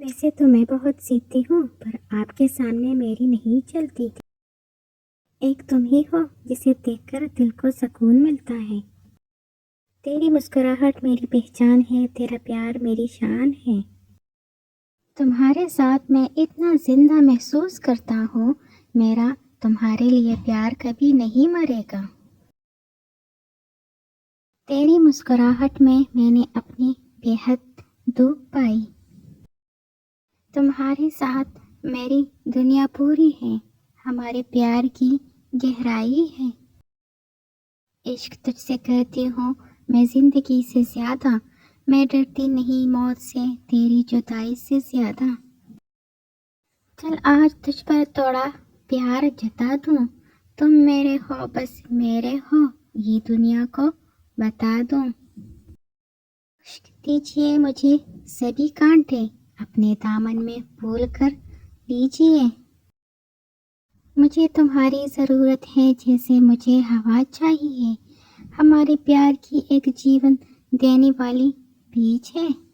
ویسے تو میں بہت سیکھتی ہوں، پر آپ کے سامنے میری نہیں چلتی تھی۔ ایک تم ہی ہو جسے دیکھ کر دل کو سکون ملتا ہے۔ تیری مسکراہٹ میری پہچان ہے، تیرا پیار میری شان ہے۔ تمہارے ساتھ میں اتنا زندہ محسوس کرتا ہوں، میرا تمہارے لیے پیار کبھی نہیں مرے گا۔ تیری مسکراہٹ میں نے اپنی بے حد دھوپ پائی۔ تمہارے ساتھ میری دنیا پوری ہے، ہمارے پیار کی گہرائی ہے۔ عشق تجھ سے کرتی ہوں میں زندگی سے زیادہ، میں ڈرتی نہیں موت سے تیری جدائی سے زیادہ۔ چل آج تجھ پر تھوڑا پیار جتا دوں، تم میرے ہو بس میرے ہو یہ دنیا کو بتا دوں۔ عشق دیجیے مجھے سبھی کانٹے، اپنے دامن میں پھول کر لیجیے۔ مجھے تمہاری ضرورت ہے جیسے مجھے ہوا چاہیے، ہمارے پیار کی ایک جیون دینے والی بیج ہے۔